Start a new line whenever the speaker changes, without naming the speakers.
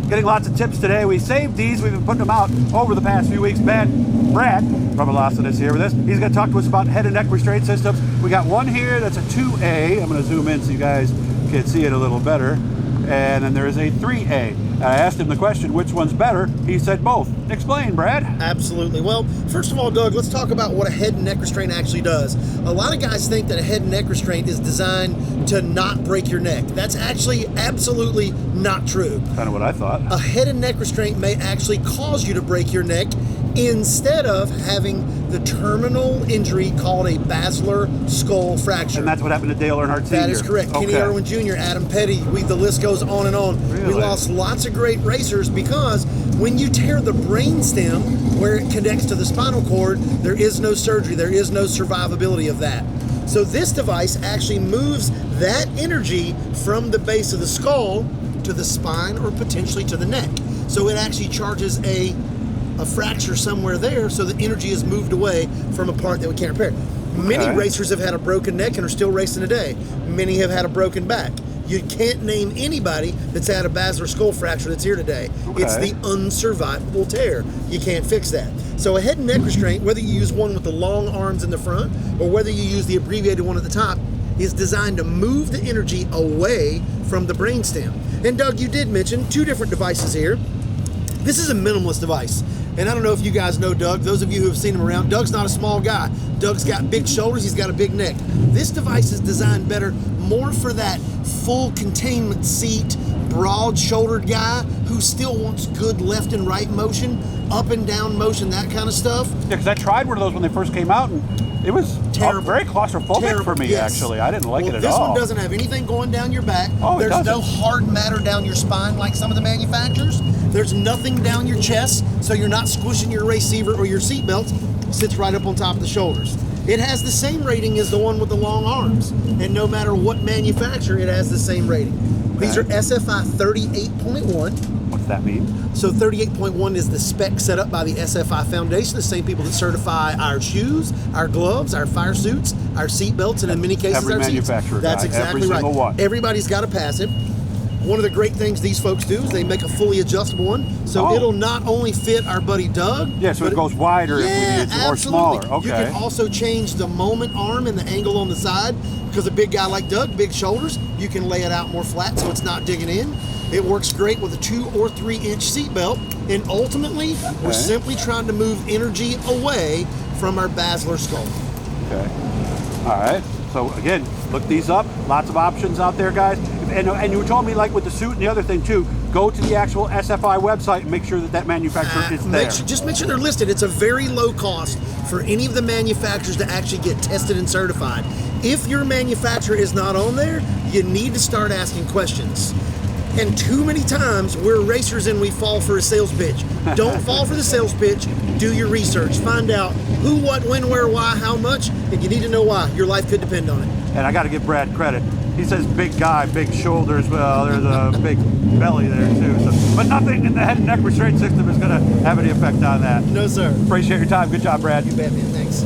getting lots of tips today. We saved these. We've been putting them out over the past few weeks. Brad from Alaska is here with us. He's going to talk to us about head and neck restraint systems. We got one here that's a 2A. I'm going to zoom in so you guys can see it a little better. And then there is a 3A. I asked him the question, which one's better? He said both. Explain, Brad.
Absolutely. Well, first of all, Doug, let's talk about what a head and neck restraint actually does. A lot of guys think that a head and neck restraint is designed to not break your neck. That's actually absolutely not true.
Kind of what I thought.
A head and neck restraint may actually cause you to break your neck instead of having the terminal injury called a basilar skull fracture.
And that's what happened to Dale Earnhardt Sr.
That is correct.
Okay.
Kenny Irwin Jr., Adam Petty, the list goes on and on.
Really?
We lost lots of great racers because when you tear the brain stem where it connects to the spinal cord, there is no surgery, there is no survivability of that. So this device actually moves that energy from the base of the skull to the spine or potentially to the neck. So it actually charges a fracture somewhere there, so the energy is moved away from a part that we can't repair. Many racers have had a broken neck and are still racing today. Many have had a broken back. You can't name anybody that's had a basilar skull fracture that's here today. It's the unsurvivable tear. You can't fix that. So a head and neck restraint, whether you use one with the long arms in the front or whether you use the abbreviated one at the top, is designed to move the energy away from the brainstem. And Doug, you did mention two different devices here. This is a minimalist device. And I don't know if you guys know Doug, those of you who have seen him around, Doug's not a small guy. Doug's got big shoulders, he's got a big neck. This device is designed better more for that full containment seat, broad-shouldered guy who still wants good left and right motion, up and down motion, that kind of stuff.
Yeah, because I tried one of those when they first came out, and it was
terrible.
Very claustrophobic for me, actually. I didn't like it at all.
This one doesn't have anything going down your back.
Oh,
There's no hard matter down your spine like some of the manufacturers. There's nothing down your chest, so you're not squishing your receiver or your seat belts. It sits right up on top of the shoulders. It has the same rating as the one with the long arms, and no matter what manufacturer, it has the same rating. These are SFI 38.1.
What's that mean?
So 38.1 is the spec set up by the SFI Foundation, the same people that certify our shoes, our gloves, our fire suits, our seat belts, and in many cases
every
our
manufacturer
seats. That's exactly
every
right.
Single one.
Everybody's got to pass it. One of the great things these folks do is they make a fully adjustable one, so it'll not only fit our buddy Doug.
Yeah, so it goes wider if we need it, or smaller. Okay.
You can also change the moment arm and the angle on the side, because a big guy like Doug, big shoulders, you can lay it out more flat so it's not digging in. It works great with a 2 or 3 inch seat belt, and ultimately, we're simply trying to move energy away from our basilar skull.
Okay. All right. So again, look these up. Lots of options out there, guys. And you told me, like with the suit and the other thing too, go to the actual SFI website and make sure that manufacturer is there.
Just make sure they're listed. It's a very low cost for any of the manufacturers to actually get tested and certified. If your manufacturer is not on there, you need to start asking questions. And too many times we're racers and we fall for a sales pitch. Don't fall for the sales pitch. Do your research. Find out who, what, when, where, why, how much, and you need to know why. Your life could depend on it.
And I got to give Brad credit. He says big guy, big shoulders. Well, there's a big belly there too. So, but nothing in the head and neck restraint system is going to have any effect on that.
No, sir.
Appreciate your time. Good job, Brad.
You bet, man. Thanks.